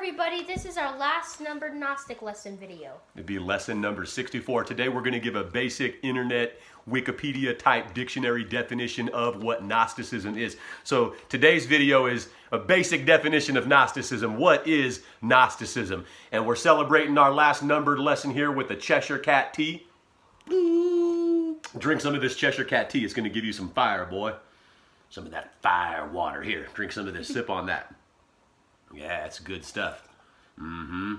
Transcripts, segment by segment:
everybody, this is our last numbered Gnostic lesson video. It'd be lesson number 64. Today we're going to give a basic internet Wikipedia type dictionary definition of what Gnosticism is. So today's video is a basic definition of Gnosticism. What is Gnosticism? And we're celebrating our last numbered lesson here with the Cheshire Cat tea. Drink some of this Cheshire Cat tea. It's going to give you some fire, boy. Some of that fire water here. Drink some of this. Sip on that. Yeah, it's good stuff. All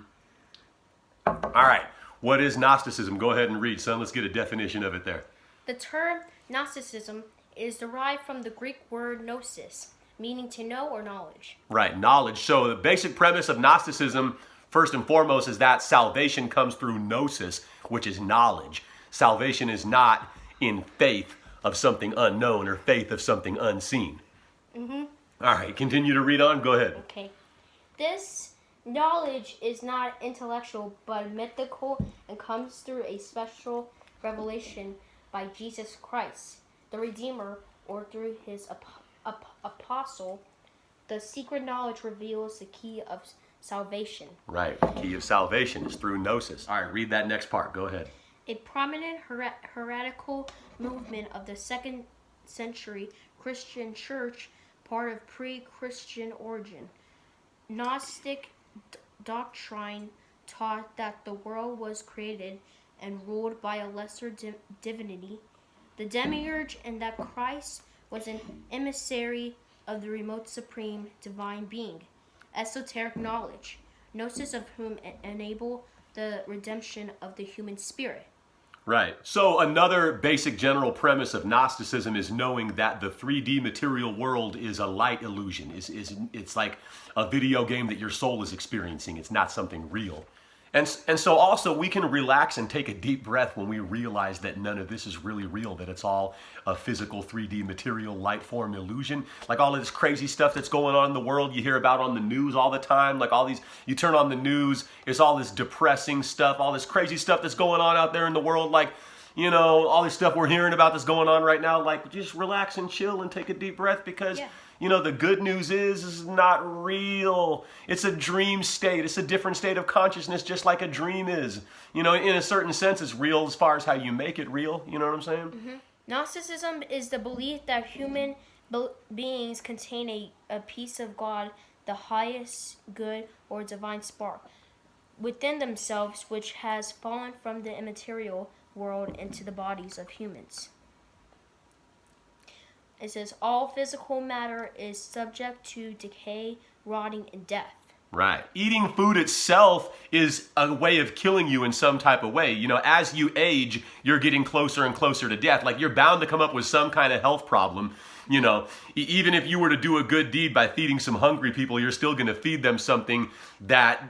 right. What is Gnosticism? Go ahead and read, son. Let's get a definition of it there. The term Gnosticism is derived from the Greek word gnosis, meaning to know or knowledge. Right, knowledge. So the basic premise of Gnosticism, first and foremost, is that salvation comes through gnosis, which is knowledge. Salvation is not in faith of something unknown or faith of something unseen. All right, continue to read on. Go ahead. Okay. This knowledge is not intellectual but mythical and comes through a special revelation by Jesus Christ, the Redeemer, or through his apostle. The secret knowledge reveals the key of salvation. Right, the key of salvation is through gnosis. All right, read that next part. Go ahead. A prominent heretical movement of the 2nd century Christian church, part of pre-Christian origin. Gnostic doctrine taught that the world was created and ruled by a lesser divinity, the demiurge, and that Christ was an emissary of the remote supreme divine being. Esoteric knowledge, gnosis of whom enable the redemption of the human spirit. Right. So another basic general premise of Gnosticism is knowing that the 3D material world is a light illusion. It's like a video game that your soul is experiencing. It's not something real. And so also we can relax and take a deep breath when we realize that none of this is really real, that it's all a physical 3D material light form illusion. Like all of this crazy stuff that's going on in the world you hear about on the news all the time, like all these, you turn on the news, it's all this depressing stuff, all this crazy stuff that's going on out there in the world, like, you know, all this stuff we're hearing about that's going on right now, like just relax and chill and take a deep breath because you know, the good news is not real. It's a dream state. It's a different state of consciousness, just like a dream is. You know, in a certain sense, it's real as far as how you make it real. You know what I'm saying? Gnosticism is the belief that human beings contain a piece of God, the highest good or divine spark, within themselves, which has fallen from the immaterial world into the bodies of humans. It says all physical matter is subject to decay, rotting, and death. Right. Eating food itself is a way of killing you in some type of way. You know, as you age, you're getting closer and closer to death. Like you're bound to come up with some kind of health problem. You know, even if you were to do a good deed by feeding some hungry people, you're still going to feed them something that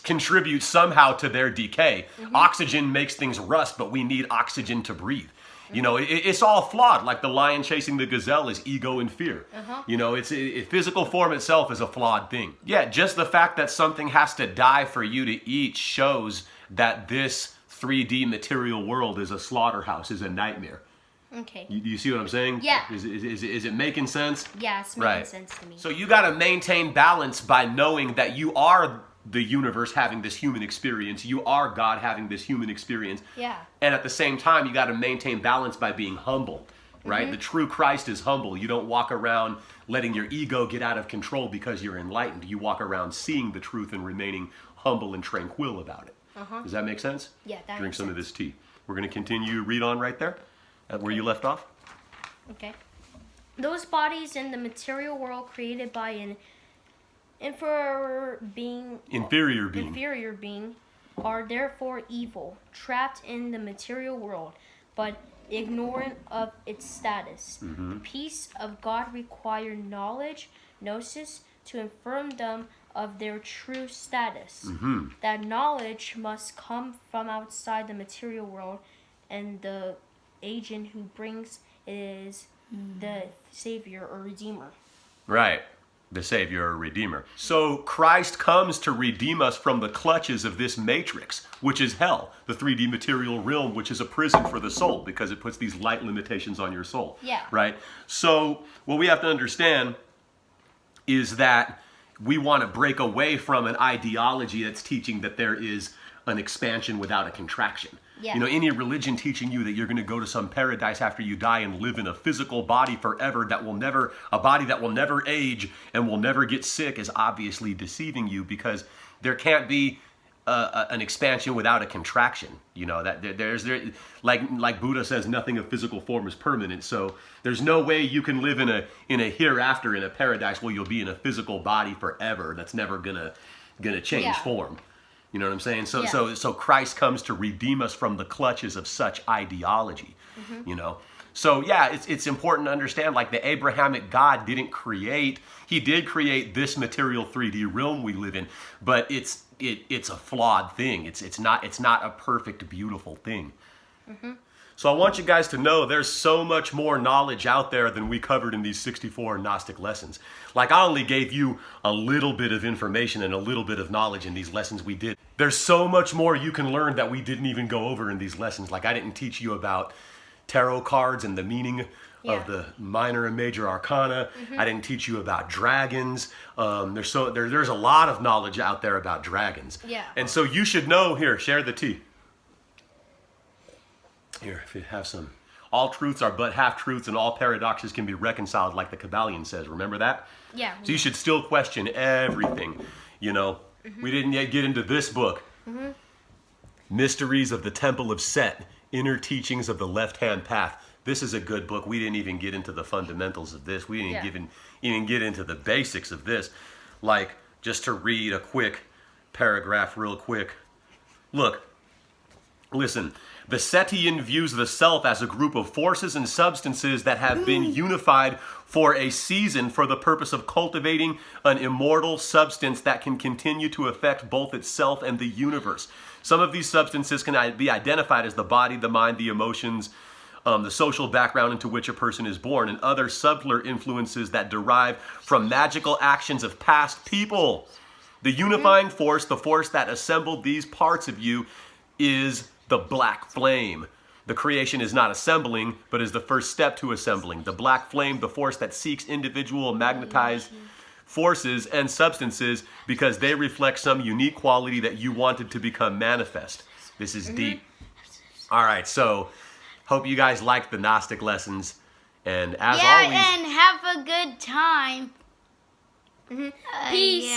contributes somehow to their decay. Oxygen makes things rust, but we need oxygen to breathe. You know, it's all flawed. Like the lion chasing the gazelle is ego and fear. You know, physical form itself is a flawed thing. Yeah, just the fact that something has to die for you to eat shows that this 3D material world is a slaughterhouse, is a nightmare. Okay. You see what I'm saying? Yeah. Is it making sense? Yeah, it's making sense to me. So you got to maintain balance by knowing that you are the universe having this human experience. You are God having this human experience. Yeah. And at the same time, you got to maintain balance by being humble, right? The true Christ is humble. You don't walk around letting your ego get out of control because you're enlightened. You walk around seeing the truth and remaining humble and tranquil about it. Does that make sense? Yeah, that Drink makes some sense. of this tea. We're going to continue read on right there at where you left off. Okay. Those bodies in the material world created by an inferior being are therefore evil, trapped in the material world, but ignorant of its status. The peace of God required knowledge, gnosis, to inform them of their true status. That knowledge must come from outside the material world, and the agent who brings it is the Savior or Redeemer. Right. The Savior or Redeemer. So Christ comes to redeem us from the clutches of this matrix, which is hell, the 3D material realm, which is a prison for the soul because it puts these light limitations on your soul. Yeah. Right? So what we have to understand is that we want to break away from an ideology that's teaching that there is an expansion without a contraction. Yeah. You know, any religion teaching you that you're going to go to some paradise after you die and live in a physical body forever a body that will never age and will never get sick is obviously deceiving you, because there can't be an expansion without a contraction. You know, that like Buddha says, nothing of physical form is permanent. So there's no way you can live in a hereafter, in a paradise where you'll be in a physical body forever that's never gonna change form. You know what I'm saying? So Christ comes to redeem us from the clutches of such ideology. You know. So yeah, it's important to understand, like, the Abrahamic God didn't create. He did create this material 3D realm we live in, but it's a flawed thing. It's not a perfect, beautiful thing. So I want you guys to know there's so much more knowledge out there than we covered in these 64 Gnostic lessons. Like, I only gave you a little bit of information and a little bit of knowledge in these lessons we did. There's so much more you can learn that we didn't even go over in these lessons. Like, I didn't teach you about tarot cards and the meaning of the minor and major arcana. I didn't teach you about dragons. There's a lot of knowledge out there about dragons. Yeah. And so you should know. Here, share the tea. Here, if you have some. All truths are but half-truths, and all paradoxes can be reconciled, like the Kabbalion says. Remember that? Yeah. So you should still question everything. You know, we didn't yet get into this book. Mysteries of the Temple of Set, Inner Teachings of the Left-Hand Path. This is a good book. We didn't even get into the fundamentals of this. We didn't even get into the basics of this. Like, just to read a quick paragraph real quick. Look, listen. The Setian views the self as a group of forces and substances that have been unified for a season for the purpose of cultivating an immortal substance that can continue to affect both itself and the universe. Some of these substances can be identified as the body, the mind, the emotions, the social background into which a person is born, and other subtler influences that derive from magical actions of past people. The unifying force, the force that assembled these parts of you, is the black flame. The creation is not assembling, but is the first step to assembling. The black flame, the force that seeks individual magnetized forces and substances because they reflect some unique quality that you wanted to become manifest. This is deep. All right, so hope you guys liked the Gnostic lessons. And as always... and have a good time. Peace. Peace.